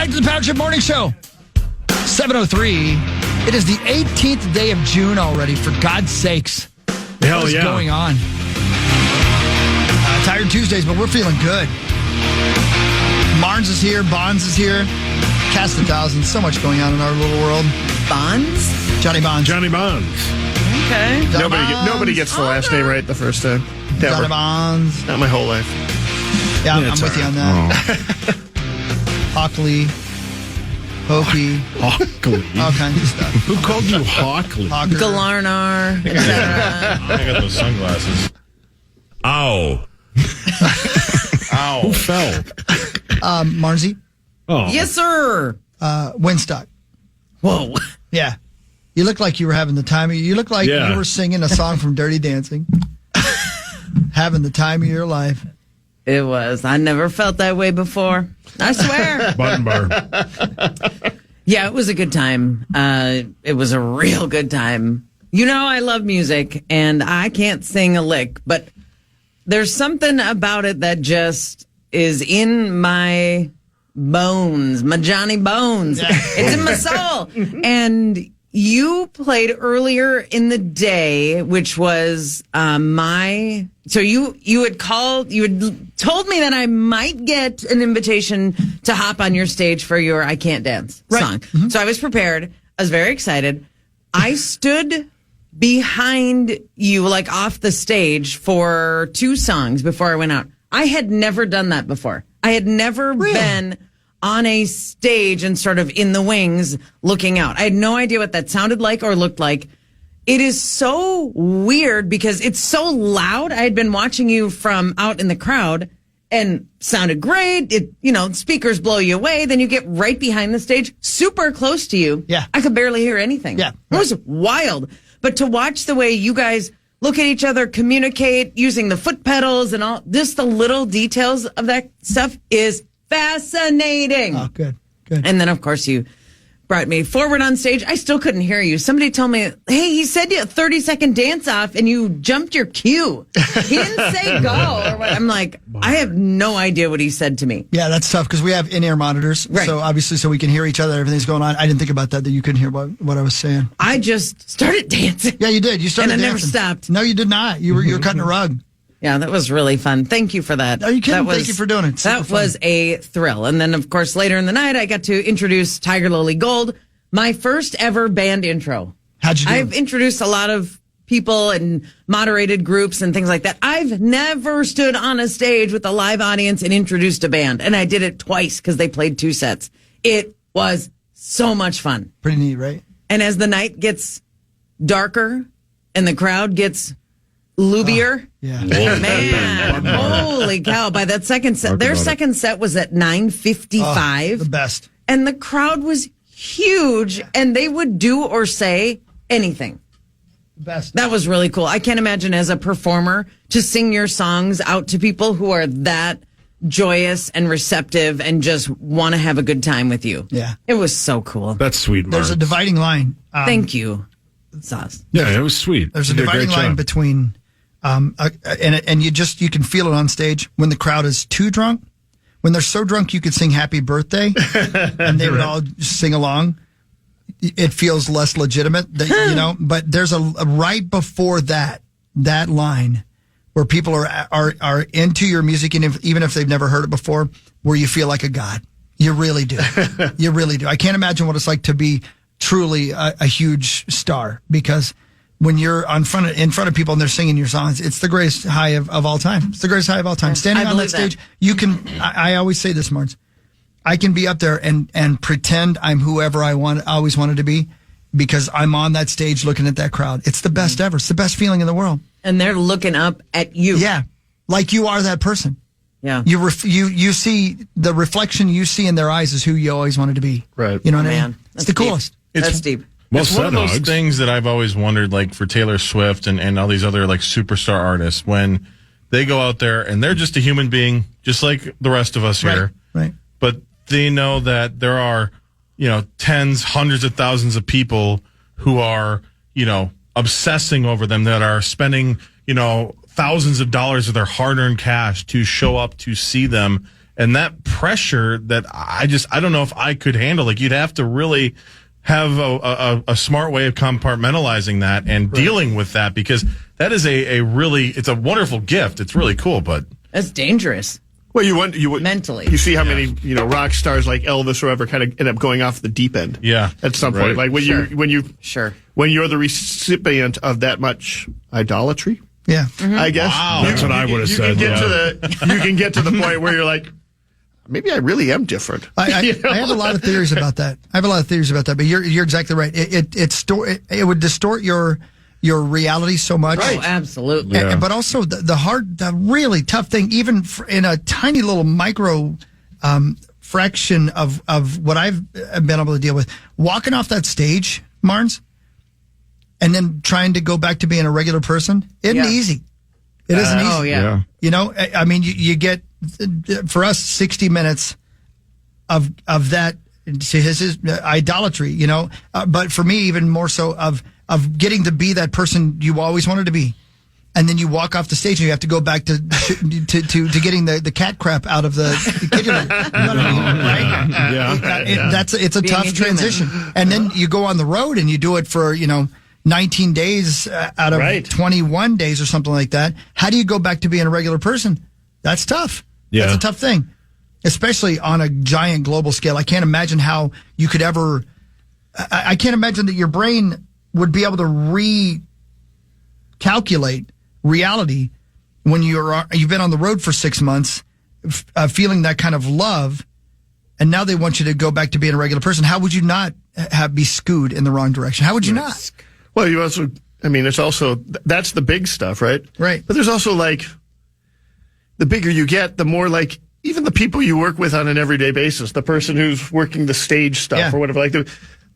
back to the Power Trip Morning Show. 7:03. It is the 18th day of June already, for God's sakes. Hell What is going on? Tired Tuesdays, but we're feeling good. Marnes is here. Bonds is here. Cast a Thousand. So much going on in our little world. Bonds? Johnny Bonds. Johnny Bonds. Okay. Nobody gets the last name right the first time. Never. Johnny Bonds. Not my whole life. Yeah, I'm with you on that. Hockley. Hokey. Hockley. All kinds of stuff. Who called you Hockley? Hawker. Galarnar. I got those sunglasses. Ow. Ow. Who fell? Marzi. Oh. Yes, sir. Winstock. Whoa. Yeah. You look like you were having the time. You look like you were singing a song from Dirty Dancing. Having the time of your life. It was. I never felt that way before. I swear. Button bar. Yeah, it was a good time. It was a real good time. You know, I love music, and I can't sing a lick, but there's something about it that just is in my bones, my Johnny Bones. Yeah. It's in my soul. And you played earlier in the day, which was so you had told me that I might get an invitation to hop on your stage for your I Can't Dance song. Mm-hmm. So I was prepared. I was very excited. I stood behind you, like off the stage, for 2 songs before I went out. I had never done that before. I had never been on a stage and sort of in the wings looking out. I had no idea what that sounded like or looked like. It is so weird because it's so loud. I had been watching you from out in the crowd and sounded great. Speakers blow you away. Then you get right behind the stage, super close to you. Yeah. I could barely hear anything. Yeah. It was wild. But to watch the way you guys look at each other, communicate using the foot pedals and all, just the little details of that stuff is fascinating. Oh, good. And then, of course, you brought me forward on stage. I still couldn't hear you. Somebody told me, hey, he said you a 30-second dance off and you jumped your cue. He didn't say go. Or what. I'm like, I have no idea what he said to me. Yeah, that's tough because we have in-ear monitors. Right. So obviously, so we can hear each other. Everything's going on. I didn't think about that you couldn't hear what I was saying. I just started dancing. Yeah, you did. You started and I dancing. never stopped. No, you did not. You were cutting a rug. Yeah, that was really fun. Thank you for that. Are you kidding? Thank you for doing it. That was a thrill. And then, of course, later in the night, I got to introduce Tiger Lily Gold, my first ever band intro. How'd you do? I've introduced a lot of people and moderated groups and things like that. I've never stood on a stage with a live audience and introduced a band. And I did it twice because they played 2 sets. It was so much fun. Pretty neat, right? And as the night gets darker and the crowd gets loobier. Yeah. Man, holy cow. By that second set, their second set was at 9:55. The best. And the crowd was huge, and they would do or say anything. The best. That was really cool. I can't imagine as a performer to sing your songs out to people who are that joyous and receptive and just want to have a good time with you. Yeah. It was so cool. That's sweet, Mark. There's a dividing line. Thank you, Sauce. Yeah, it was sweet. There's a dividing line between, and you can feel it on stage when the crowd is too drunk. When they're so drunk, you could sing Happy Birthday and they would all just sing along. It feels less legitimate, but there's a right before that line where people are into your music. And even if they've never heard it before, where you feel like a god, you really do. You really do. I can't imagine what it's like to be truly a huge star, because when you're in front of people and they're singing your songs, it's the greatest high of all time. It's the greatest high of all time. Standing on that stage, you can, I always say this, Marge, I can be up there and pretend I'm whoever I always wanted to be, because I'm on that stage looking at that crowd. It's the best ever. It's the best feeling in the world. And they're looking up at you. Yeah. Like you are that person. Yeah. You see the reflection you see in their eyes is who you always wanted to be. Right. You know what I mean? Man, It's the coolest. That's deep. Well It's one of those things that I've always wondered, like for Taylor Swift and all these other like superstar artists, when they go out there and they're just a human being, just like the rest of us here. Right. But they know that there are, tens, hundreds of thousands of people who are, obsessing over them, that are spending, thousands of dollars of their hard-earned cash to show up to see them. And that pressure that I don't know if I could handle. Like, you'd have to really have a smart way of compartmentalizing that and dealing with that, because that is it's a wonderful gift. It's really cool, but That's dangerous. Well, you mentally. You see how many rock stars like Elvis or whatever kind of end up going off the deep end. Yeah, at some point, like when you're the recipient of that much idolatry. Yeah, I guess That's what I would have said. You can get to the point where you're like, maybe I really am different. I have a lot of theories about that. But you're exactly right. It would distort your reality so much. Right. Oh, absolutely. Yeah. But also the really tough thing, even in a tiny little micro fraction of what I've been able to deal with, walking off that stage, Marnes, and then trying to go back to being a regular person isn't easy. It isn't easy. Oh, yeah. You know, I mean, you get, for us, 60 minutes of that, his idolatry, you know, but for me, even more so of getting to be that person you always wanted to be. And then you walk off the stage and you have to go back to getting the cat crap out of the kitchen. You know what I mean? Right? Yeah. It's a tough transition. And then you go on the road and you do it for, 19 days out of 21 days or something like that. How do you go back to being a regular person? That's tough. Yeah. That's a tough thing, especially on a giant global scale. I can't imagine how you could ever, I can't imagine that your brain would be able to recalculate reality when you've been on the road for 6 months, feeling that kind of love, and now they want you to go back to being a regular person. How would you not be skewed in the wrong direction? How would you not? Well, you also, it's also, that's the big stuff, right? Right. But there's also like, the bigger you get, the more like, even the people you work with on an everyday basis, the person who's working the stage stuff or whatever, like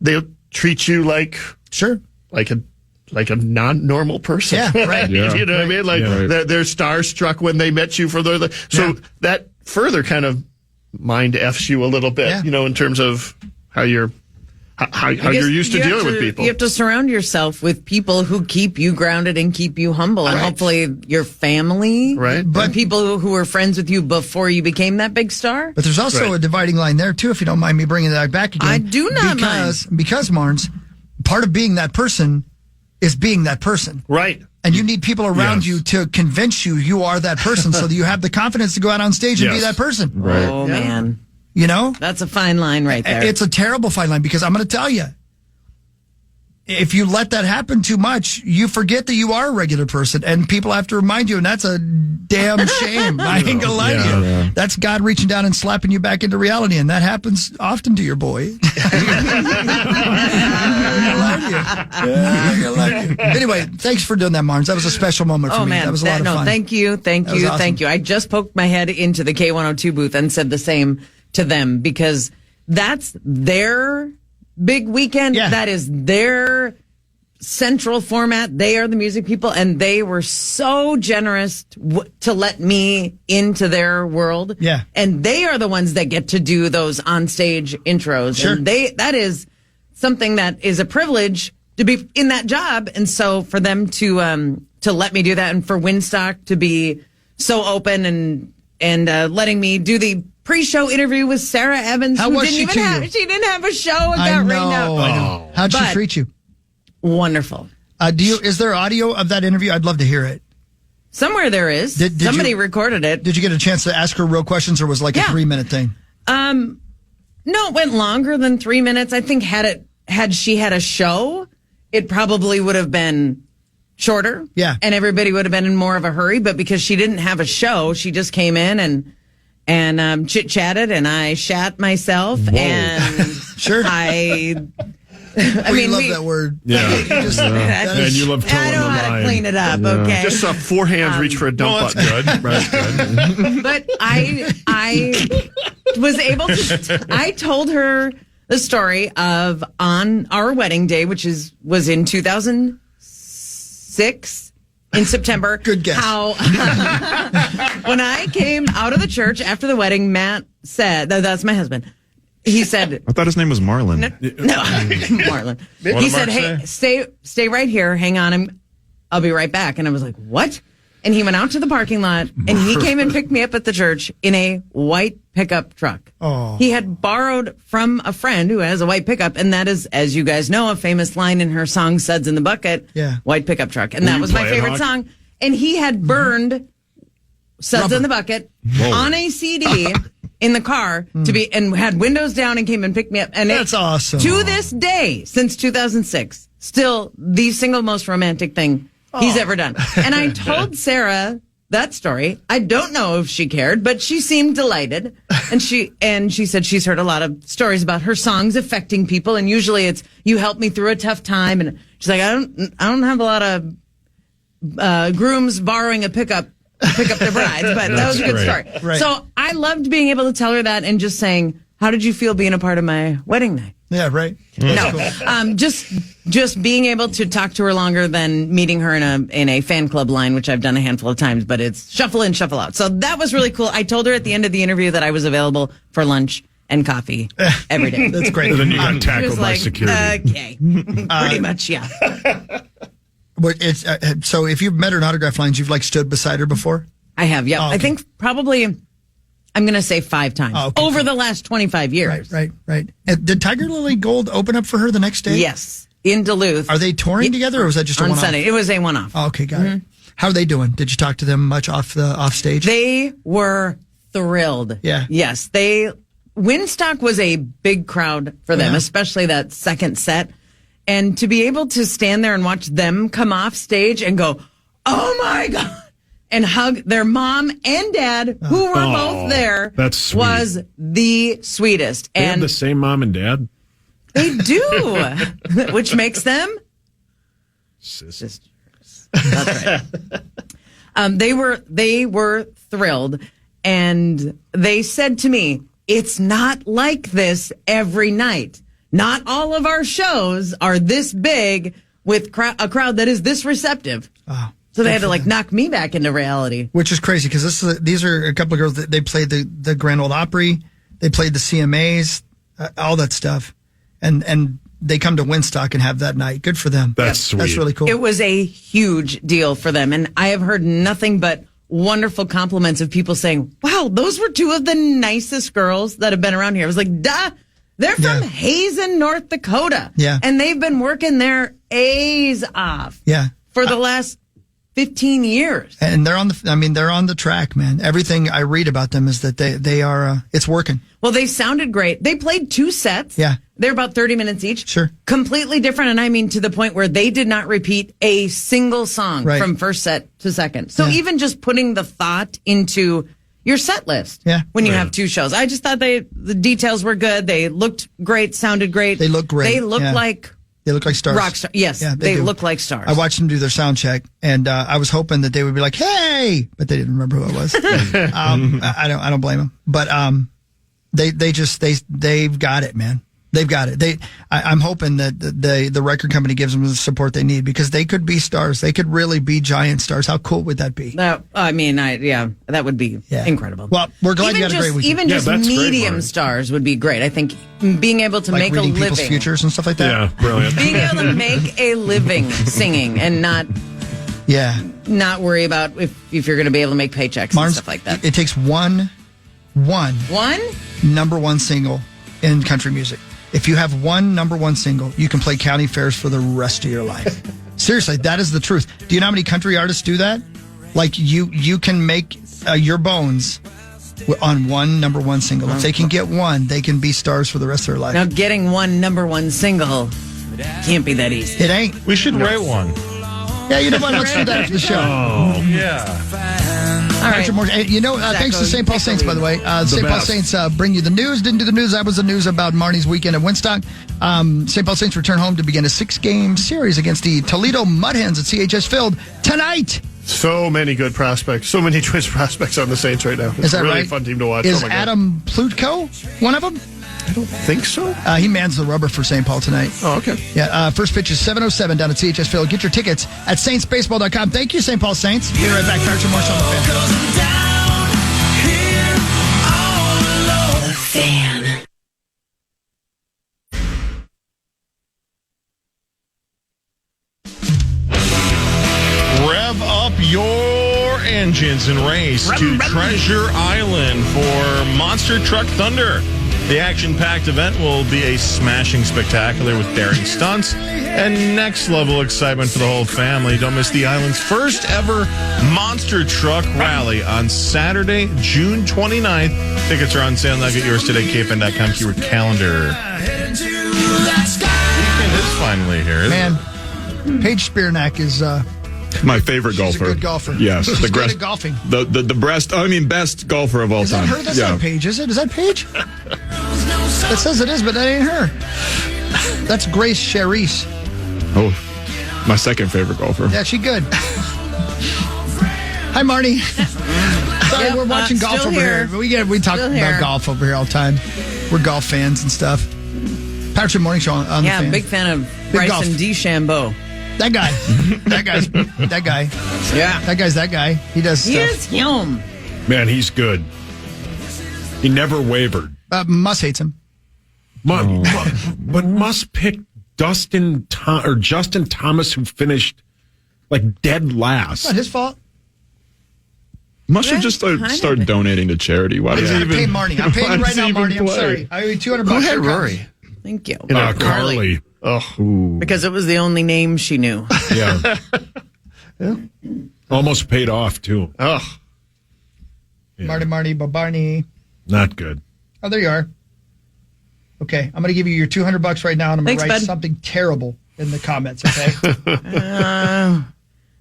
they'll treat you like, like a non-normal person. Yeah, right. You know what I mean? Like they're starstruck when they met you that further kind of mind F's you a little bit, in terms of how you're used to dealing with people. You have to surround yourself with people who keep you grounded and keep you humble, and hopefully your family, But people who were friends with you before you became that big star. But there's also a dividing line there too, if you don't mind me bringing that back again. I do not mind. Because Marnes, part of being that person is being that person. Right. And you need people around you to convince you are that person so that you have the confidence to go out on stage and be that person. Right. Oh, man. You know? That's a fine line right there. It's a terrible fine line, because I'm going to tell you, if you let that happen too much, you forget that you are a regular person, and people have to remind you, and that's a damn shame. I ain't going to lie to you. Yeah. That's God reaching down and slapping you back into reality, and that happens often to your boy. Anyway, thanks for doing that, Marnes. That was a special moment for me. Man. That was a lot of fun. Thank you. Awesome. Thank you. I just poked my head into the K102 booth and said the same to them, because that's their big weekend. Yeah. That is their central format. They are the music people, and they were so generous to let me into their world. Yeah. And they are the ones that get to do those on stage intros. Sure. And that is something that is a privilege to be in that job. And so for them to let me do that, and for Winstock to be so open and letting me do the pre-show interview with Sarah Evans. How was she to you? She didn't have a show and I got know. ringed out. I know. How'd she treat you? Wonderful. Is there audio of that interview? I'd love to hear it. Somewhere there is. Did Somebody you- recorded it. Did you get a chance to ask her real questions, or was it like a 3-minute thing? No, it went longer than 3 minutes. I think had she had a show, it probably would have been shorter. Yeah. And everybody would have been in more of a hurry. But because she didn't have a show, she just came in and chit-chatted, and I shat myself. Whoa. And Sure. I mean, love that word. Yeah. And you love towing I know the how line. to clean it up, okay? Just saw 4 hands reach for a dump button. That's good. But I was able to. I told her the story of on our wedding day, which was in 2006 in September. Good guess. How when I came out of the church after the wedding, Matt said, "That's my husband." He said, I thought his name was Marlon. "No, Marlon." What He did said, Mark "Hey, stay right here. Hang on. I'll be right back." And I was like, "What?" and he went out to the parking lot, and he came and picked me up at the church in a white pickup truck. Oh. He had borrowed from a friend who has a white pickup, and that is, as you guys know, a famous line in her song "Suds in the Bucket." Yeah. White pickup truck, and that was my favorite song. And he had burned "Suds in the Bucket" on a CD in the car and had windows down and came and picked me up. And that's awesome. To this day, since 2006, still the single most romantic thing he's ever done. And I told Sarah that story. I don't know if she cared, but she seemed delighted. And she said she's heard a lot of stories about her songs affecting people, and usually it's "you helped me through a tough time." And she's like, I don't have a lot of grooms borrowing a pickup to pick up their brides, but that was a good story. Right. So I loved being able to tell her that and just saying, "How did you feel being a part of my wedding night?" Yeah, right. No, just being able to talk to her longer than meeting her in a fan club line, which I've done a handful of times, but it's shuffle in, shuffle out. So that was really cool. I told her at the end of the interview that I was available for lunch and coffee every day. That's great. And then you got She tackled was by like, security. okay, pretty much, yeah. But it's so if you've met her in autograph lines, you've like stood beside her before. I have, yeah. Oh, okay. I think probably, I'm going to say 5 times over the last 25 years. Right. And did Tiger Lily Gold open up for her the next day? Yes, in Duluth. Are they touring together, or was that just a on one-off? Sunday? It was a one-off. Oh, okay, got it. How are they doing? Did you talk to them much off stage? They were thrilled. Yeah. Yes. Windstock was a big crowd for them, especially that second set. And to be able to stand there and watch them come off stage and go, "Oh my God," and hug their mom and dad, who were both there, that's sweet. was the sweetest. They have And the same mom and dad? they do, which makes them sisters. That's right. They were thrilled, and they said to me, "It's not like this every night. Not all of our shows are this big with a crowd that is this receptive." Oh, so they had to knock me back into reality. which is crazy because these are a couple of girls that they played the Grand Ole Opry, they played the CMAs, all that stuff, and they come to Windstock and have that night. Good for them. That's sweet. That's really cool. It was a huge deal for them, and I have heard nothing but wonderful compliments of people saying, "Wow, those were 2 of the nicest girls that have been around here." I was like, duh. They're from Hazen, North Dakota. Yeah. And they've been working their A's off. Yeah. For the last 15 years. And they're on the track, man. Everything I read about them is that they are, it's working. Well, they sounded great. They played 2 sets. Yeah. They're about 30 minutes each. Sure. Completely different. And I mean to the point where they did not repeat a single song from first set to second. So even just putting the thought into your set list when you have 2 shows. I just thought the details were good. They looked great, sounded great. They look great. They look like stars. Rock star. Yes, they look like stars. I watched them do their sound check, and I was hoping that they would be like, "Hey," but they didn't remember who it was. I don't blame them. But they've got it, man. They've got it. I'm hoping that the record company gives them the support they need because they could be stars. They could really be giant stars. How cool would that be? That would be incredible. Well, we're glad you had a great weekend. Even just medium stars would be great. I think being able to make a reading people's living, futures and stuff like that. Yeah, brilliant. being able to make a living singing and not worry about if you're going to be able to make paychecks and stuff like that. It takes one number 1 single in country music. If you have one number 1 single, you can play county fairs for the rest of your life. Seriously, that is the truth. Do you know how many country artists do that? Like you can make your bones on one number 1 single. If they can get one, they can be stars for the rest of their life. Now, getting one number 1 single can't be that easy. It ain't. We should write one. Yeah, you know what? Let's do that after the show. Oh, yeah. All right. Thanks to St. Paul Saints, by the way. St. Paul Saints bring you the news. Didn't do the news. That was the news about Marnie's weekend at Windstock. St. Paul Saints return home to begin a 6-game series against the Toledo Mudhens at CHS Field tonight. So many good prospects. So many Twins prospects on the Saints right now. It's Is that really right? a fun team to watch. Is Adam Plutko one of them? I don't think so. He mans the rubber for St. Paul tonight. Oh, okay. Yeah, first pitch is 7:07 down at CHS Field. Get your tickets at saintsbaseball.com. Thank you, St. Paul Saints. Be right back. Patrick Marshall on the Fan. Rev up your Allegiance and race to Treasure Island for Monster Truck Thunder. The action-packed event will be a smashing spectacular with daring stunts and next-level excitement for the whole family. Don't miss the island's first ever Monster Truck Rally on Saturday, June 29th. Tickets are on sale now. Get yours today, KFAN.com, keyword calendar. Weekend is finally here, isn't it? Man, Paige Spearnack is... My favorite golfer. She's a good golfer. Yes. She's good at golfing. The best golfer of all Is time. that her? That's not Paige, is it? Is that Paige? It says it is, but that ain't her. That's Grace Charisse. Oh, my second favorite golfer. Yeah, she good. Hi, Marty. Sorry, we're watching golf over here. We talk about golf over here all the time. We're golf fans and stuff. Patrick Morning Show on the fan. Big fan of Bryson DeChambeau. That guy. That guy. Yeah. That guy's that guy. He does stuff. He is him. Man, he's good. He never wavered. Muss hates him. But Muss picked Justin Thomas, who finished like dead last. Not his fault. Must have just started donating to charity. Why does he even pay Marty? I'm paying you right now, Marty. I'm play? sorry. I owe you $200. Who had Rory? Thank you. Carly. Oh, Because it was the only name she knew. Yeah. Almost paid off, too. Oh. Yeah. Marty, Barney. Not good. Oh, there you are. Okay, I'm going to give you your $200 right now, and I'm going to write bud. something terrible in the comments, okay?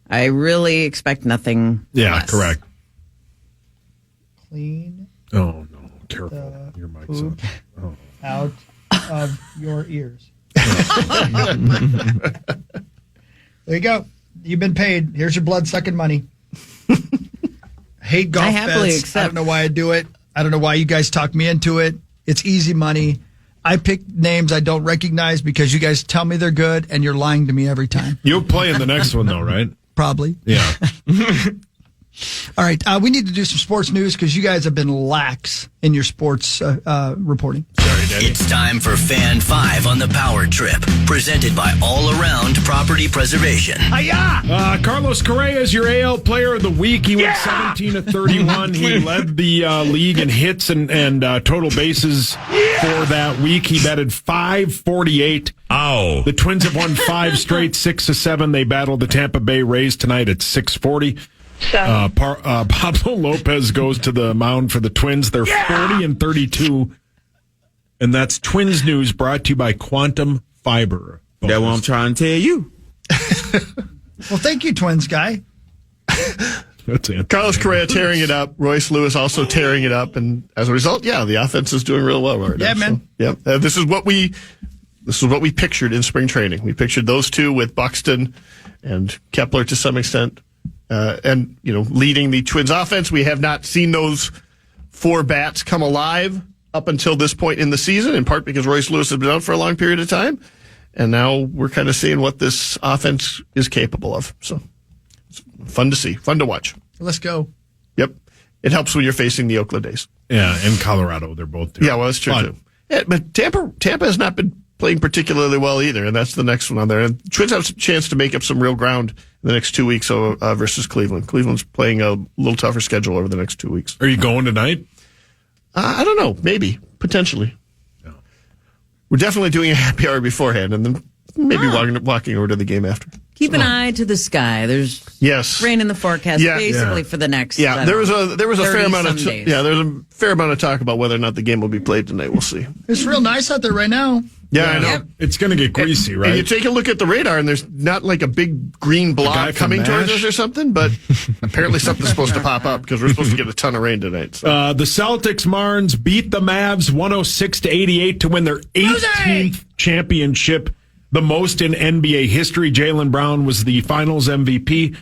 I really expect nothing Yeah, less. correct. Clean Oh, no. Careful. Your mic's on. Oh. out of your ears. There you go. You've been paid. Here's your blood-sucking money. I hate golf I happily bets. accept. I don't know why I do it. I don't know why you guys talk me into it. It's easy money. I pick names I don't recognize because you guys tell me they're good, and you're lying to me every time. You'll play in the next one, though, right? Probably. Yeah. All right. We need to do some sports news because you guys have been lax in your sports reporting. It's time for Fan 5 on the Power Trip, presented by All Around Property Preservation. Carlos Correa is your AL Player of the Week. He went 17 of 31. He led the league in hits and total bases for that week. He batted .548. Ow. The Twins have won 5 straight, 6-7. They battled the Tampa Bay Rays tonight at 6:40. Pablo Lopez goes to the mound for the Twins. They're 40 and 32. And that's Twins news brought to you by Quantum Fiber. That's what I'm trying to tell you. Well, thank you, Twins guy. That's it. Carlos Correa tearing it up. Royce Lewis also tearing it up. And as a result, the offense is doing real well right now. Yeah, man. So, yeah. This is what we pictured in spring training. We pictured those two with Buxton and Kepler to some extent. And leading the Twins offense. We have not seen those 4 bats come alive up until this point in the season, in part because Royce Lewis has been out for a long period of time. And now we're kind of seeing what this offense is capable of. So it's fun to see, fun to watch. Let's go. Yep. It helps when you're facing the Oakland A's. Yeah, in Colorado, they're both doing. Yeah, well, that's true, too. Yeah, but Tampa has not been playing particularly well either, and that's the next one on there. And Twins have a chance to make up some real ground in the next 2 weeks versus Cleveland. Cleveland's playing a little tougher schedule over the next 2 weeks. Are you going tonight? I don't know. Maybe. Potentially. No. We're definitely doing a happy hour beforehand, and then maybe walking over to the game after. Keep an eye to the sky. There's rain in the forecast basically for the next. There was a fair amount of days. there's a fair amount of talk about whether or not the game will be played tonight. We'll see. It's real nice out there right now. Yeah, I know. Yep. It's going to get greasy, right? And you take a look at the radar, and there's not like a big green blob coming towards us or something, but apparently something's supposed to pop up because we're supposed to get a ton of rain tonight. So. The Celtics Marnes beat the Mavs 106-88 to win their 18th championship, the most in NBA history. Jaylen Brown was the Finals MVP.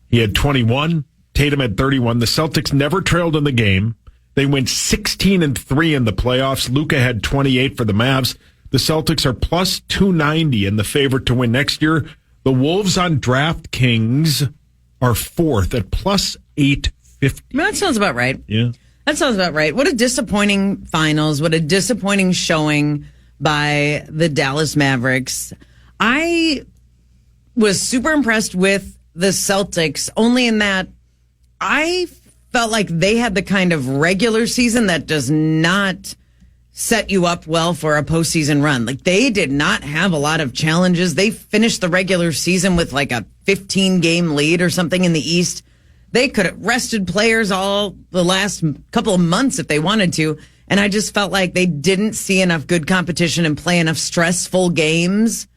He had 21. Tatum had 31. The Celtics never trailed in the game. They went 16-3 in the playoffs. Luka had 28 for the Mavs. The Celtics are plus 290 and the favorite to win next year. The Wolves on DraftKings are 4th at plus 850. That sounds about right. Yeah. That sounds about right. What a disappointing finals. What a disappointing showing by the Dallas Mavericks. I was super impressed with the Celtics, only in that I felt like they had the kind of regular season that does not set you up well for a postseason run. Like, they did not have a lot of challenges. They finished the regular season with like a 15-game lead or something in the East. They could have rested players all the last couple of months if they wanted to. And I just felt like they didn't see enough good competition and play enough stressful games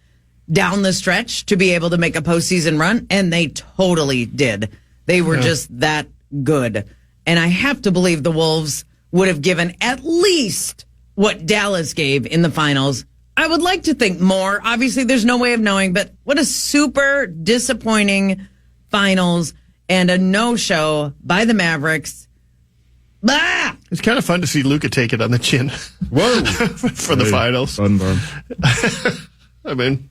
down the stretch to be able to make a postseason run. And they totally did. They were just that good. And I have to believe the Wolves would have given at least what Dallas gave in the finals. I would like to think more. Obviously, there's no way of knowing, but what a super disappointing finals and a no-show by the Mavericks. Bah! It's kind of fun to see Luka take it on the chin. Whoa. For the finals. Fun bum. I mean,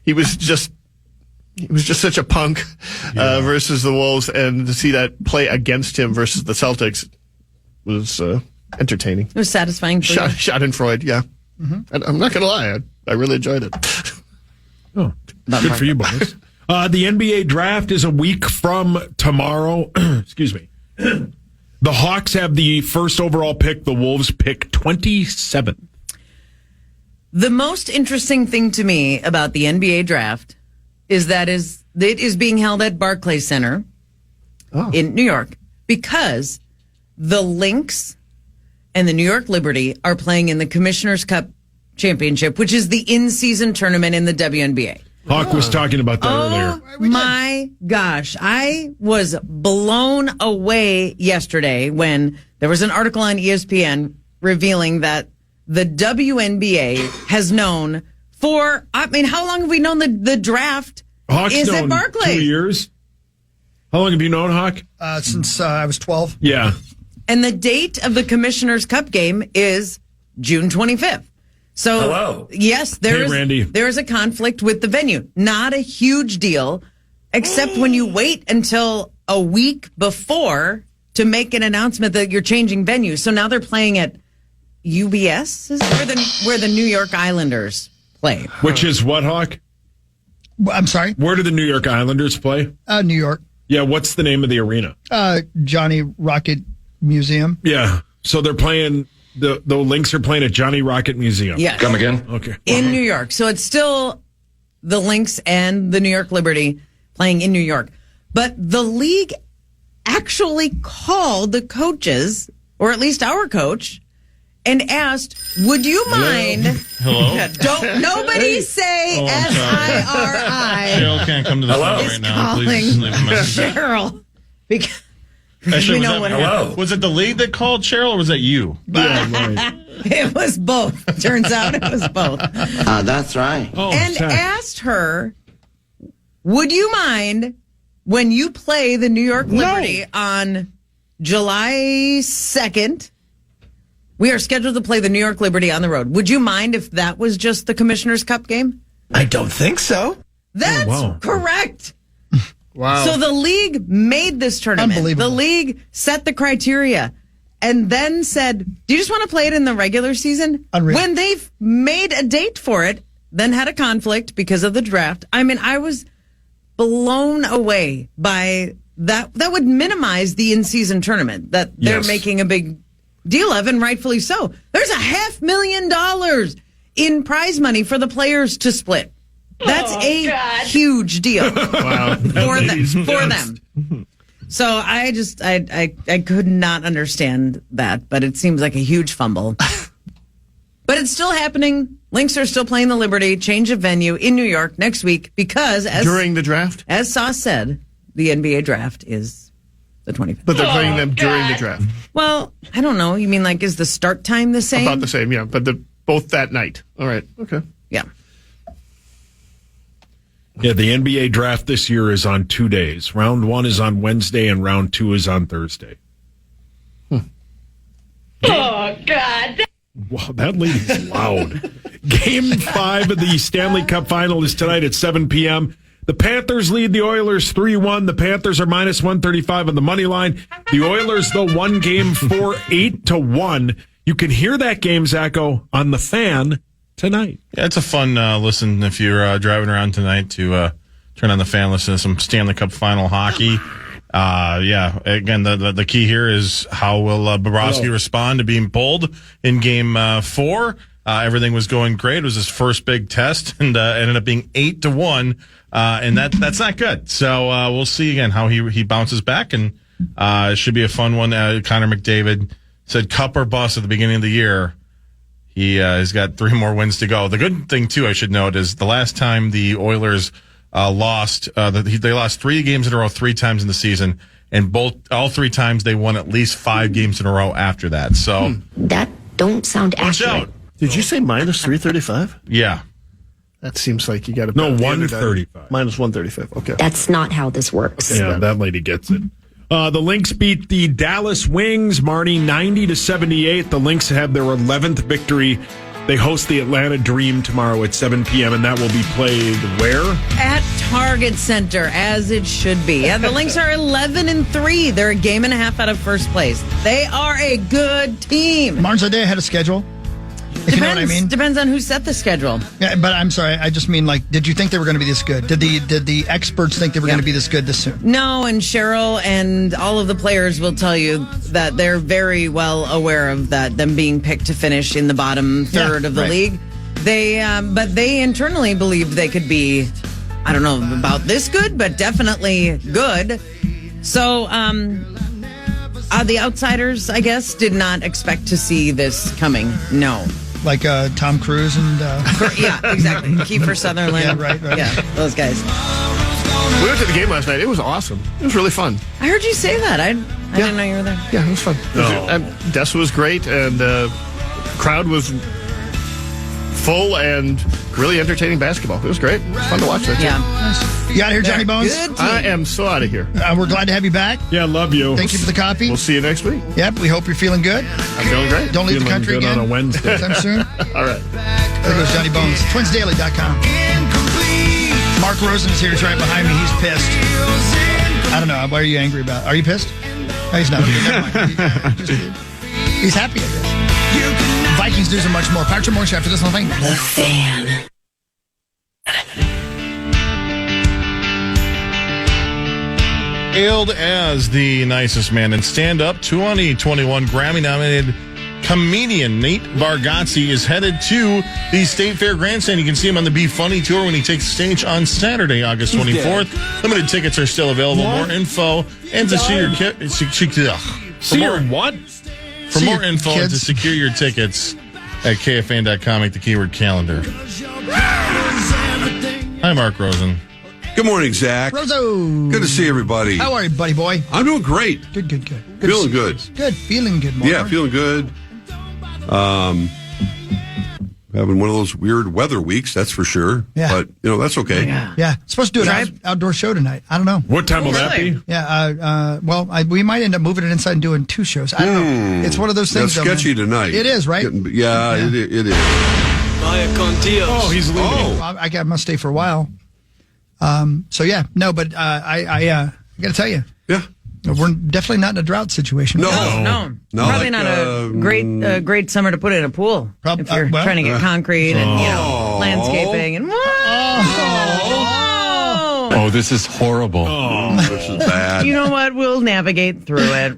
he was just such a punk versus the Wolves, and to see that play against him versus the Celtics was entertaining. It was satisfying. For you. Schadenfreude, yeah. Mm-hmm. And I'm not going to lie, I really enjoyed it. Oh, good for you, boys. The NBA draft is a week from tomorrow. Excuse me. The Hawks have the first overall pick. The Wolves pick 27th. The most interesting thing to me about the NBA draft is that it is being held at Barclays Center in New York, because the Lynx and the New York Liberty are playing in the Commissioner's Cup Championship, which is the in-season tournament in the WNBA. Hawk was talking about that earlier. My gosh. I was blown away yesterday when there was an article on ESPN revealing that the WNBA has known for, I mean, how long have we known the draft Hawk's is known at Barclays? 2 years. How long have you known Hawk? Since I was 12. Yeah. And the date of the Commissioner's Cup game is June 25th. So, yes, there is a conflict with the venue. Not a huge deal, except when you wait until a week before to make an announcement that you're changing venue. So now they're playing at UBS, is where the New York Islanders play. Which is what, Hawk? I'm sorry? Where do the New York Islanders play? New York. Yeah, what's the name of the arena? Johnny Rocket Museum. Yeah, so they're playing... The Lynx are playing at Johnny Rocket Museum. Yes. Come again? Okay. In New York. So it's still the Lynx and the New York Liberty playing in New York. But the league actually called the coaches, or at least our coach, and asked, would you mind... Hello? Don't nobody say S-I-R-I. Cheryl can't come to the phone right now. Please leave a message. Cheryl. Because... Actually, we know what was it the league that called Cheryl, or was that you? Yeah, right. It was both. Turns out it was both. That's right. And asked her, would you mind when you play the New York Liberty on July 2nd? We are scheduled to play the New York Liberty on the road. Would you mind if that was just the Commissioner's Cup game? I don't think so. That's correct. Wow. So the league made this tournament. Unbelievable. The league set the criteria and then said, do you just want to play it in the regular season? Unreal. When they've made a date for it, then had a conflict because of the draft. I mean, I was blown away by that. That would minimize the in-season tournament that they're making a big deal of, and rightfully so. There's $500,000 in prize money for the players to split. That's huge deal for them. So I could not understand that, but it seems like a huge fumble. But it's still happening. Lynx are still playing the Liberty, change of venue in New York next week because during the draft, as Sauce said, the NBA draft is the 25th. But they're playing them during the draft. Well, I don't know. You mean like is the start time the same? About the same, yeah. But both that night. All right. Okay. Yeah. Yeah, the NBA draft this year is on 2 days. Round 1 is on Wednesday, and round 2 is on Thursday. Oh, God. Wow, that lady's loud. Game 5 of the Stanley Cup Final is tonight at 7 p.m. The Panthers lead the Oilers 3-1. The Panthers are minus 135 on the money line. The Oilers, though, won game 4, 8-1. You can hear that game, Zacho, on the Fan tonight. Yeah, it's a fun listen if you're driving around tonight to turn on the Fan, listen to some Stanley Cup Final hockey. Again, the key here is how will Bobrovsky respond to being pulled in Game 4. Everything was going great. It was his first big test, and ended up being 8-1, and that's not good. So we'll see again how he bounces back, and it should be a fun one. Connor McDavid said cup or bust at the beginning of the year. He's got 3 more wins to go. The good thing, too, I should note, is the last time the Oilers lost, they lost 3 games in a row 3 times in the season, and all 3 times they won at least 5 games in a row after that. So that don't sound watch accurate. out. Did you say minus 335? Yeah. That seems like you got to... No, 135. Minus 135. Okay. That's not how this works. Yeah, that lady gets it. The Lynx beat the Dallas Wings, Marty, 90-78. The Lynx have their 11th victory. They host the Atlanta Dream tomorrow at 7 p.m., and that will be played where? At Target Center, as it should be. Yeah, the Lynx are 11-3. They're a game and a half out of first place. They are a good team. Martin's, are they ahead of schedule? If you know what I mean? Depends on who set the schedule. Yeah, but I'm sorry. I just mean, did you think they were going to be this good? Did the experts think they were going to be this good this soon? No, and Cheryl and all of the players will tell you that they're very well aware of that, them being picked to finish in the bottom third of the league. But they internally believed they could be, I don't know about this good, but definitely good. So, the outsiders, I guess, did not expect to see this coming. No. Like Tom Cruise and... Yeah, exactly. Kiefer Sutherland. Yeah, right. Yeah, those guys. We went to the game last night. It was awesome. It was really fun. I heard you say that. I didn't know you were there. Yeah, it was fun. Dessa was great, and the crowd was full and really entertaining basketball. It was great. It was fun to watch that, too. Yeah. You out of here, Johnny Bones? Good team. I am so out of here. We're glad to have you back. Yeah, love you. Thank you for the coffee. We'll see you next week. Yep, we hope you're feeling good. I'm feeling great. Don't leave the country good again. on a Wednesday. Sometime soon. All right. There goes Johnny Bones. TwinsDaily.com. Mark Rosen is here. He's right behind me. He's pissed. I don't know. What are you angry about? Are you pissed? No, he's not. Never mind. He's happy, I guess. Vikings news and much more. Patrick Morris after this whole thing. The Fan. Hailed as the nicest man in stand-up, 2021 Grammy-nominated comedian Nate Bargatze is headed to the State Fair Grandstand. You can see him on the Be Funny tour when he takes the stage on Saturday, August 24th. Limited tickets are still available. More info and to see your For more info and to secure your tickets at KFAN.com, make the keyword calendar. Hi, Mark Rosen. Good morning, Zach. Roso. Good to see everybody. How are you, buddy boy? I'm doing great. Good. Feeling good. Good. Feeling good, Mark. Yeah, feeling good. Having one of those weird weather weeks, that's for sure. Yeah. But, that's okay. Yeah. Supposed to do an outdoor show tonight. I don't know. What time will that be? Yeah. We might end up moving it inside and doing 2 shows. I don't know. It's one of those things. That's sketchy tonight. It is, right? It is. Oh, he's leaving. I must stay for a while. No, but I got to tell you. Yeah. We're definitely not in a drought situation. No. Probably like, not a great summer to put in a pool. If you're trying to get concrete and landscaping and Oh, this is horrible. This is bad. You know what? We'll navigate through it.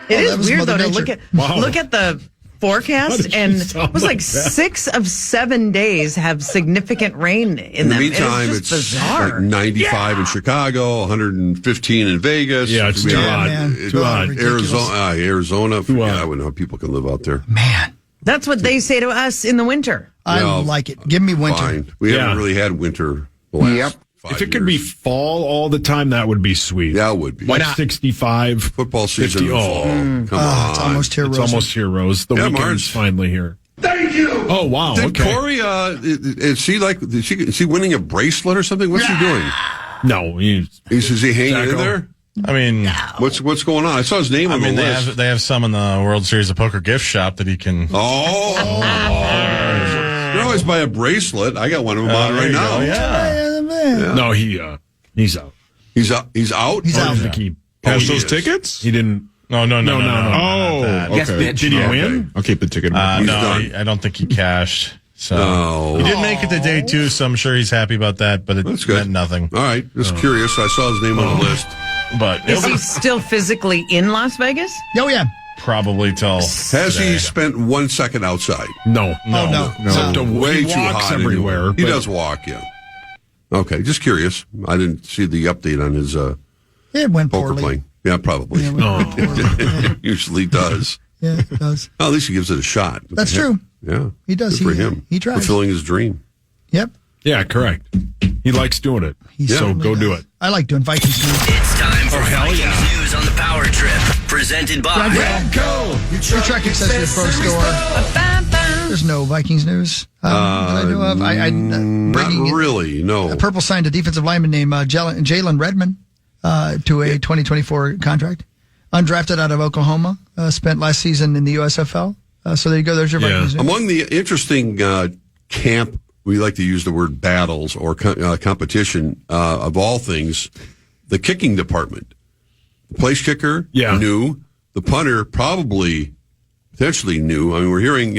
It is weird though to look at the forecast, and it was like 6 of 7 days have significant rain in them. In the meantime, it's bizarre. like 95 in Chicago, 115 in Vegas. Yeah, it's too hot. Too hot. Arizona. I wouldn't know how people can live out there. Man. That's what they say to us in the winter. I like it. Give me winter. Fine. We haven't really had winter the last 5 If it could be fall all the time, that would be sweet. That would be. Why not? 65. Football season 50. in the fall. Come on. It's almost here, It's Rose. almost here, Rose. The weekend's March. finally here. Thank you. Oh, wow. Did Corey, is he winning a bracelet or something? What's he doing? No. Is he hanging in there? I mean, what's going on? I saw his name on the list. They have some in the World Series of Poker gift shop that he can. You always buy a bracelet. I got one of them on right now. No, he's out. He's out. He's out. He's out. He Has those tickets? He didn't. No. Oh, okay. Did he win? I'll keep the ticket. I don't think he cashed. So he did make it to day 2, so I'm sure he's happy about that. But it That's good. meant nothing. All right, just curious. I saw his name on the list. But Is he still physically in Las Vegas? Oh, yeah. probably till Has he spent 1 second outside? No. No. Except Way he too walks hot everywhere. anyway. He but- does walk, yeah. Okay, just curious. I didn't see the update on his It went poker poorly. playing. Yeah, probably. Yeah, it went poorly. Usually does. Yeah, it does. Well, at least he gives it a shot. That's true. Yeah. He does. Good for him. He tries. Fulfilling his dream. Yep. Yeah, correct. He likes doing it. So certainly go do does. it. I like doing Vikings news. It's time for Vikings News on the Power Trip, presented by Your Trek Accessories Pro Store. There's no Vikings news that I know of. Not really, no. Purple signed a defensive lineman named Jalen Redmond to a 2024 contract. Undrafted out of Oklahoma. Spent last season in the USFL. So there you go. There's your Vikings news. Among the interesting camp, we like to use the word battles or competition of all things, the kicking department. The place kicker, new. The punter, probably, potentially new. I mean, we're hearing,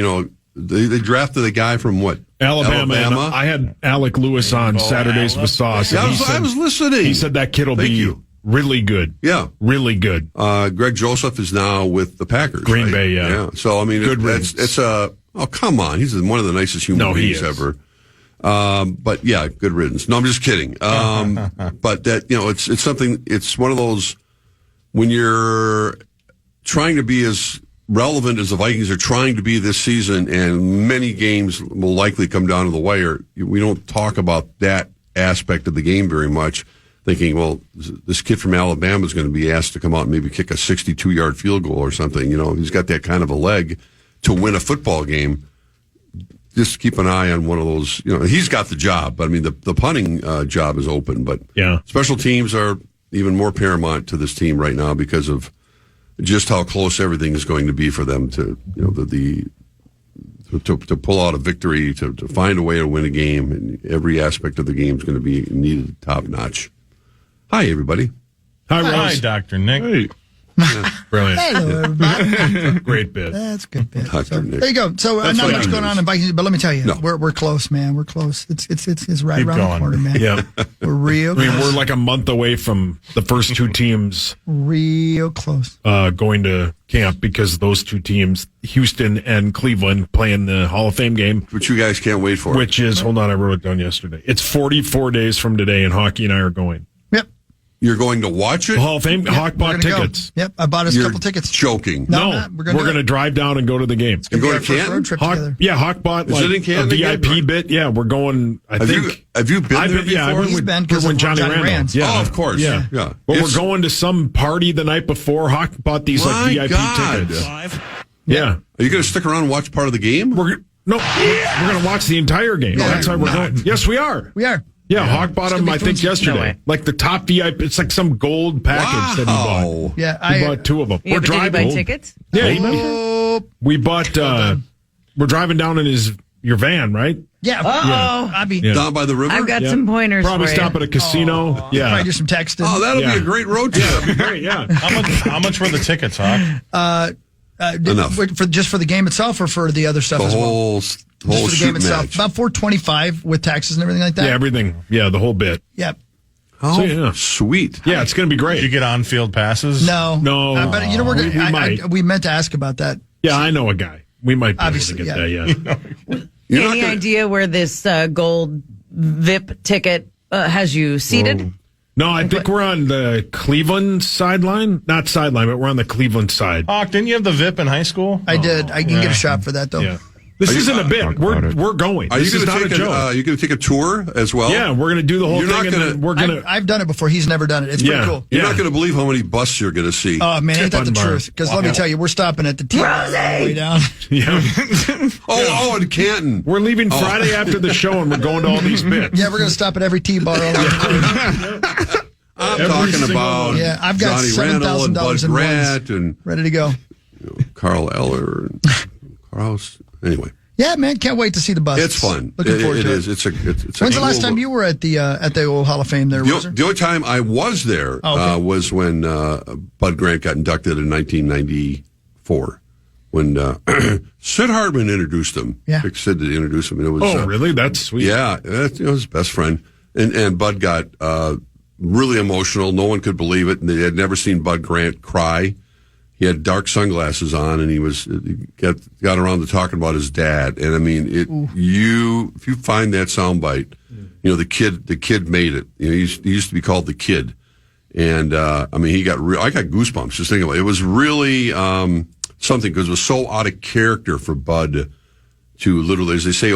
they drafted a guy from what? Alabama. And I had Alec Lewis on Saturdays with Sauce. Yeah, I was listening. He said that kid will be really good. Yeah. Really good. Greg Joseph is now with the Packers. Green right? Bay, yeah. So, I mean, it's oh, come on. He's one of the nicest human beings ever. But yeah, good riddance. No, I'm just kidding. But that, it's something, it's one of those, when you're trying to be as relevant as the Vikings are trying to be this season, and many games will likely come down to the wire, we don't talk about that aspect of the game very much, thinking, well, this kid from Alabama is going to be asked to come out and maybe kick a 62-yard field goal or something. He's got that kind of a leg to win a football game. Just keep an eye on one of those. He's got the job, but I mean, the punting job is open. But special teams are even more paramount to this team right now because of just how close everything is going to be for them to, to pull out a victory, to find a way to win a game. And every aspect of the game is going to be needed top notch. Hi, everybody. Hi, Dr. Nick. Hey. Yeah, brilliant. Hello, everybody. Great bit. That's a good bit. Dr. Nick. There you go. So not much going on in Vikings, but let me tell you, we're close, man. We're close. It's right around the corner, man. Yeah, we're real close. I mean, we're like a month away from the first two teams real close going to camp because those two teams, Houston and Cleveland, play in the Hall of Fame game. Which you guys can't wait for. Which is, hold on, I wrote it down yesterday. It's 44 days from today, and Hockey and I are going. Yep. You're going to watch it? Hall of Fame. Hawk bought tickets. Go. Yep, I bought us a couple tickets. Joking. No, we're going to drive down and go to the game. It's going to be our first road trip together. Yeah, Hawk bought Is it in Canada a VIP bit. Yeah, we're going. Have you been there before? Yeah, He's been because when of Johnny Randall. Yeah. Oh, of course. Yeah. But we're going to some party the night before. Hawk bought these VIP tickets. Yeah. Are you going to stick around and watch part of the game? We're going to watch the entire game. No, that's why we're not. going. Yes, we are. We are. Yeah, Hawk bought them, I think, yesterday. Like the top VIP. It's like some gold package that he bought. Yeah, he bought two of them. Yeah, did he buy tickets? Yeah, we bought. We're driving down in your van, right? Yeah. I'll be down by the river. I've got some pointers. Probably for stop you. at a casino. Probably do some texting. Oh, that'll be a great road trip. That'd be great. Yeah. How much were the tickets, Hawk? Enough. Just for the game itself, or for the other stuff The as well? whole Just for the shoot game itself, match. about $425 with taxes and everything like that. Yeah, everything. Yeah, the whole bit. Yep. Oh, sweet. Yeah, it's going to be great. Did you get on-field passes? No. But we're gonna, might. we meant to ask about that. Yeah, I know a guy. We might be Obviously, able to get that. Yeah. Any idea where this gold VIP ticket has you seated? No, I think we're on the Cleveland sideline. Not sideline, but we're on the Cleveland side. Hawk, didn't you have the VIP in high school? I did. I can get a shot for that though. Yeah. This isn't a bit. We're going. Are you This is going not a to joke. you going to take a tour as well? Yeah, we're going to do the whole You're thing. not gonna- And then we're going to. I've done it before. He's never done it. It's pretty cool. You're not going to believe how many busts you're going to see. Oh man, ain't that the Fun bar. truth? Because let me tell you, we're stopping at the T on the way down. Yeah. Oh, in Canton. We're leaving Friday after the show, and we're going to all these bits. Yeah, we're going to stop at every T bar. I'm Every talking single about one. Yeah, I've got Johnny Randall and Bud $7,000 in Grant and ready to go. Carl Eller and Carlos. Anyway, Yeah, man, can't wait to see the bus. it's fun. Looking forward it to is. it. It's a When's the last time you were at the old Hall of Fame there, The, Roser? the only time I was there was when Bud Grant got inducted in 1994. When Sid Hartman introduced him. Yeah. Picked Sid to introduce him. And it was, Oh, really? That's sweet. Yeah, it was his best friend. And Bud got really emotional. No one could believe it. And they had never seen Bud Grant cry. He had dark sunglasses on, and he got around to talking about his dad. And I mean, if you find that soundbite, the kid made it. He used to be called the Kid, and I mean, I got goosebumps just thinking about it. It was really something because it was so out of character for Bud to literally, as they say,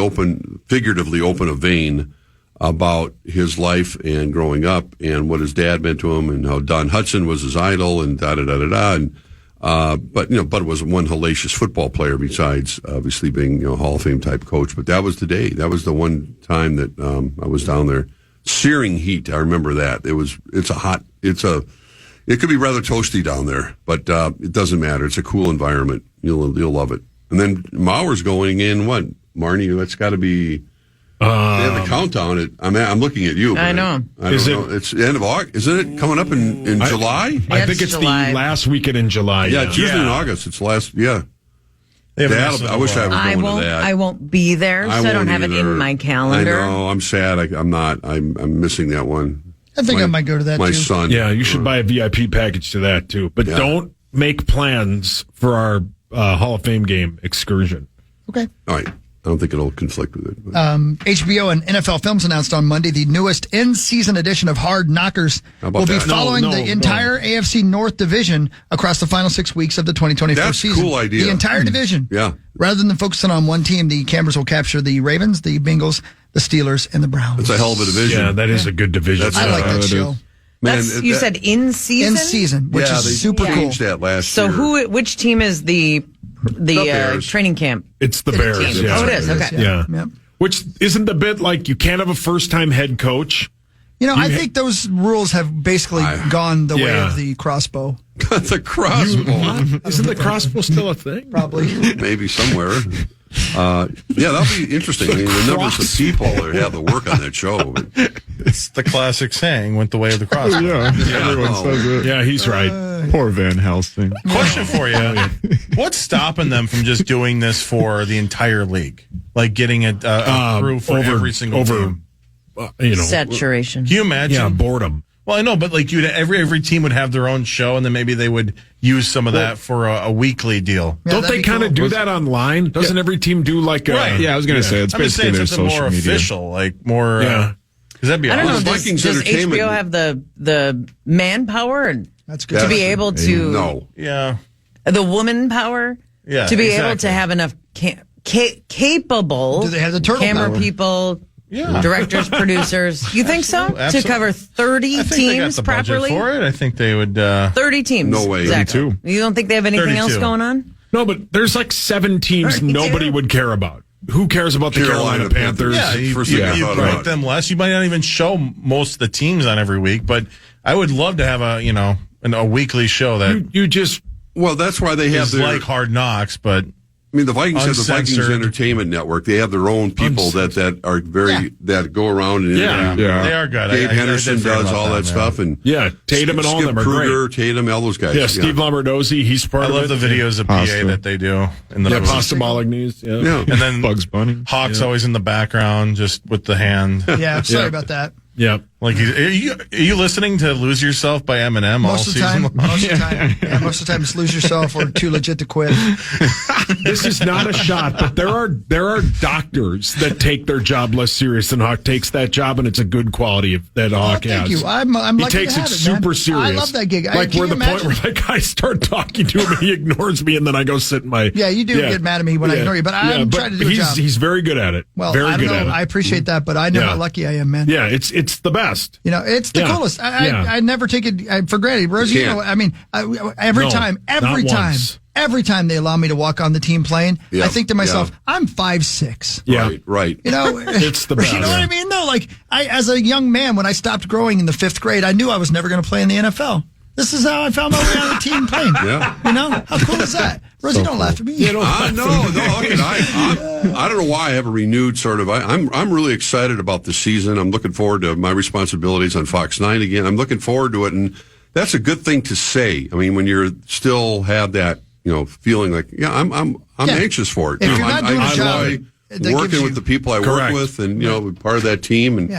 figuratively open a vein about his life and growing up and what his dad meant to him and how Don Hudson was his idol and da-da-da-da-da. And, but Bud was one hellacious football player besides obviously being, Hall of Fame type coach. But that was the day. That was the one time that, I was down there. Searing heat. I remember that. It could be rather toasty down there, but, it doesn't matter. It's a cool environment. You'll love it. And then Mauer's going in what? Marnie, that's got to be, they have the countdown. I'm looking at you. I know. I don't know. It's the end of August. Isn't it coming up in July? I think it's July. the last weekend in July. Yeah, it's usually in August. It's last, yeah. I wish I was going to that. I won't be there, so I don't have it in my calendar. I know. I'm sad. I'm not. I'm missing that one. I think I might go to that, my too. son. Yeah, you should buy a VIP package to that, too. But don't make plans for our Hall of Fame game excursion. Okay. All right. I don't think it'll conflict with it. HBO and NFL Films announced on Monday the newest in-season edition of Hard Knockers will be following the entire AFC North division across the final 6 weeks of the 2024 season. That's a cool idea. The entire division. Yeah. Rather than focusing on one team, the cameras will capture the Ravens, the Bengals, the Steelers, and the Browns. It's a hell of a division. Yeah, that is a good division. I like that show. Man, You said in season? In season, which is super cool. They changed that last year. So which team is the Bears. training camp? It's the Bears. Team. Yeah. Oh, it is. Okay. Yeah. Which isn't the bit like you can't have a first-time head coach. I think those rules have basically gone the way of the crossbow. The crossbow. Isn't the crossbow still a thing? Probably. Maybe somewhere. That'll be interesting. I mean, the numbers of people that have to work on that show. It's the classic saying, went the way of the crossbow. Everyone says it. Yeah, he's right. Poor Van Helsing. Question for you. What's stopping them from just doing this for the entire league? Like getting a crew for every single team? Saturation. Can you imagine? Yeah, boredom. Well, I know, but like every team would have their own show, and then maybe they would use some of that for a weekly deal. Yeah, Don't they kind of do that online? Doesn't every team do like a... Right. Yeah, I was going to say, it's I'm just basically saying their something social more media. official, like more... Yeah. Because that'd be I don't know. awesome. Vikings Does Entertainment- HBO have the manpower and That's good. to be able to... No. Yeah. The woman power? Yeah, To be able exactly. to have enough capable... Do they have the turtle camera power? people... Yeah. Directors, producers. You think so? Absolutely. To cover 30 I think they got teams the budget properly? for it. I think they would... 30 teams. No way. Exactly. 32. You don't think they have anything 32. else going on? No, but there's like 7 teams 32. nobody would care about. Who cares about the Carolina Panthers? Yeah, you First thing I you thought rank about. them less. You might not even show most of the teams on every week, but I would love to have a weekly show that You just... Well, that's why they have is their... like Hard Knocks, but... I mean, the Vikings have the Vikings Uncensored. Entertainment Network. They have their own people that are very that go around and interview. Yeah. They are good. Dave I Henderson did forget does about all that them, stuff, and Yeah, Tatum and all Skip them are Kruger, great. Tatum, all those guys. Yeah, Steve Lombardozzi, he's part I of love it. the videos of Pasta. PA that they do in the Yeah, movies. Pasta Bolognese. Yeah. Yeah. And then Bugs Bunny. Hawk's always in the background, just with the hand. Yeah, sorry about that. Yeah. Like, are you listening to "Lose Yourself" by Eminem all Most of the season time, long? most of the time, most of the time, just lose yourself or too legit to quit. This is not a shot, but there are doctors that take their job less serious than Hawk takes that job, and it's a good quality of that Hawk has. Thank you. I'm He lucky takes to it have it, man. super serious. I love that gig. Like Can we're you the point imagine? where like I start talking to him and he ignores me, and then I go sit in my Yeah, you do get mad at me when I ignore you, but I'm trying to do a he's, job. He's very good at it. Well, very I don't good at know. it. I appreciate that, but I know Yeah. how lucky I am, man. Yeah, it's the best. It's the Yeah. coolest. Yeah. I never take it for granted. Rosie, can't. I mean, every No, time not every time they allow me to walk on the team plane, Yeah. I think to myself, Yeah. I'm 5'6". Yeah. Right. It's the best. You know what I mean? No, like as a young man, when I stopped growing in the 5th grade, I knew I was never going to play in the NFL. This is how I found my way on the team plane. Yeah. How cool is that? Rosie, don't laugh at me. No. I don't know why I have a renewed sort of. I'm really excited about the season. I'm looking forward to my responsibilities on Fox 9 again. I'm looking forward to it, and that's a good thing to say. I mean, when you're still have that, feeling like, I'm anxious for it. If you're not doing a job, I that enjoy gives working with you- the people I Correct. work with, and part of that team, and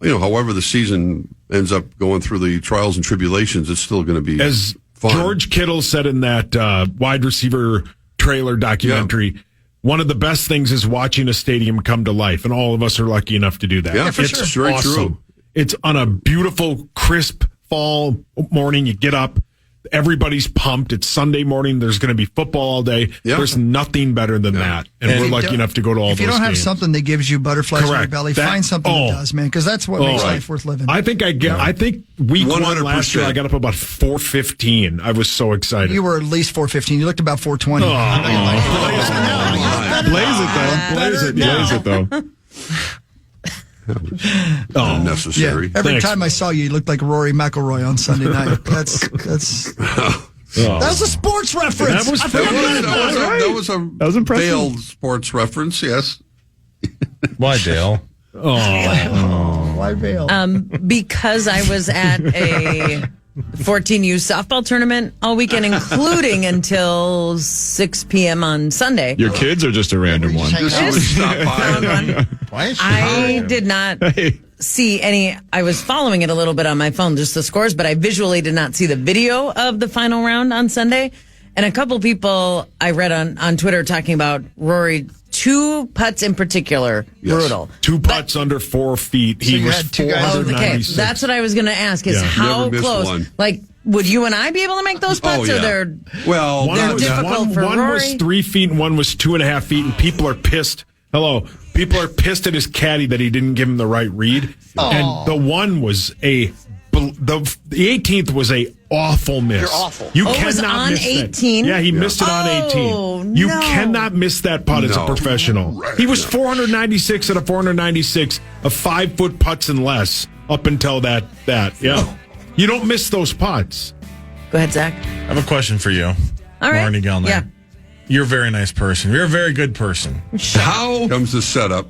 however the season ends up going through the trials and tribulations, it's still going to be as fun. George Kittle said in that wide receiver trailer documentary. Yeah. One of the best things is watching a stadium come to life, and all of us are lucky enough to do that. Yeah, for it's sure. Very awesome. true. It's on a beautiful, crisp fall morning. You get up, everybody's pumped. It's Sunday morning. There's going to be football all day. Yeah. There's nothing better than that, and we're lucky enough to go to all those games. If you don't have something that gives you butterflies in your belly, find something that does, man, because that's what makes life worth living. I think week 1 last year, I got up about 4:15. I was so excited. You were at least 4:15. You looked about 4:20. Blaze it though. Unnecessary. Yeah. Every time I saw you, you looked like Rory McIlroy on Sunday night. That's a sports reference. That was a veiled sports reference. Yes. Why, Dale? Why veil? Because I was at a 14U softball tournament all weekend, including until 6 p.m. on Sunday. Your kids are just a random one. I did not see any. I was following it a little bit on my phone, just the scores, but I visually did not see the video of the final round on Sunday. And a couple people I read on Twitter talking about Rory, 2 putts in particular, brutal. 2 putts under 4 feet. He was 496. That's what I was going to ask is how close. One. Like, would you and I be able to make those putts? Or they're difficult for Rory? One was 3 feet and one was 2.5 feet, and people are pissed. People are pissed at his caddy that he didn't give him the right read. And the one was the 18th was a awful miss. You're awful. You it cannot was on miss 18? That. Yeah, he missed it on 18. You cannot miss that putt as a professional. He was 496 at a 496 of 5-foot putts and less up until that. Yeah. You don't miss those putts. Go ahead, Zach. I have a question for you. All right. Marnie Gellner. Yeah. You're a very nice person. You're a very good person. How comes the setup?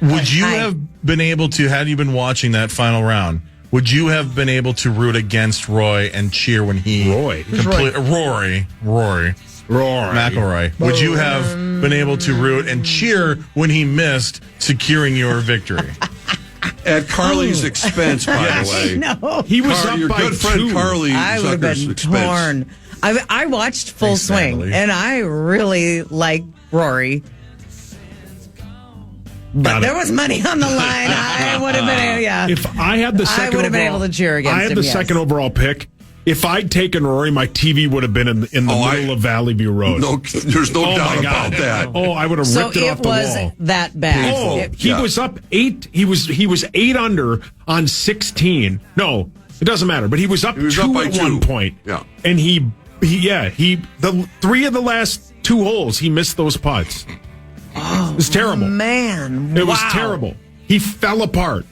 Would you have been able to, had you been watching that final round, would you have been able to root against Roy and cheer when he... Rory McIlroy. Would you have been able to root and cheer when he missed, securing your victory? At Carly's expense, by the way. No. He was up your by good friend 2. Carly I would have been torn. I watched Full Swing, Natalie. and I really like Rory. But there was money on the line. I would have been, If I had the second I would have been able to cheer against him. I had the second overall pick. If I'd taken Rory, my TV would have been in the middle of Valley View Road. No, there's no doubt about that. Oh, I would have ripped it off the wall. So it was that bad. Oh, he was up 8. He was 8 under on 16. No, it doesn't matter. But he was up 2 at one point. Yeah, and he the 3 of the last 2 holes he missed those putts. It was terrible. Man, it was terrible. He fell apart.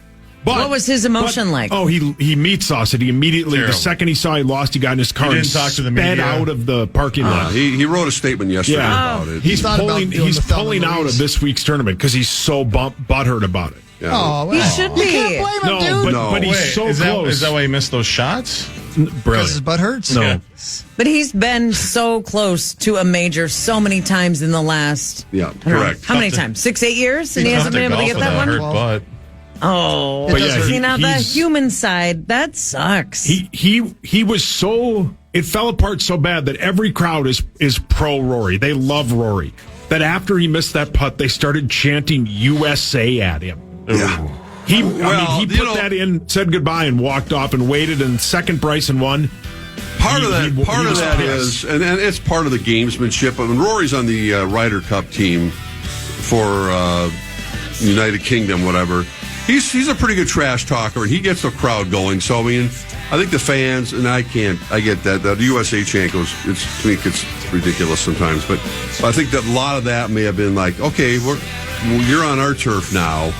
But what was his emotion like? Oh, he meat sauced it. He immediately, the second he saw he lost, he got in his car and sped out of the parking lot. He wrote a statement yesterday about it. He's pulling out of this week's tournament because he's so butthurt about it. Yeah. Oh, well, he should be. You can't blame him, dude. But he's so close. Is that why he missed those shots? Because his butt hurts? No. Yeah. But he's been so close to a major so many times in the last... Yeah, correct. How many times? 6-8 years? And he hasn't been able to get that one? Hurt butt. Oh, but yeah, see, now the human side, that sucks. He was so, it fell apart so bad that every crowd is pro Rory. They love Rory. That after he missed that putt, they started chanting USA at him. Yeah. He put that in, said goodbye, and walked off and waited, and second Bryson won. Part of that is, and it's part of the gamesmanship. I mean, Rory's on the Ryder Cup team for United Kingdom, whatever. He's a pretty good trash talker, and he gets the crowd going. So, I mean, I think the fans, and I get that. The USA chant goes, to me, it's ridiculous sometimes. But I think that a lot of that may have been like, okay, you're on our turf now,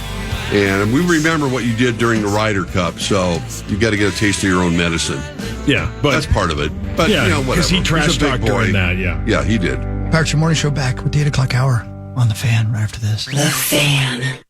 and we remember what you did during the Ryder Cup, so you got to get a taste of your own medicine. Yeah, but that's part of it. But, whatever. Because he trash talked during that, Yeah, he did. Pirates Morning Show back with the 8 o'clock hour on The Fan right after this. The Fan.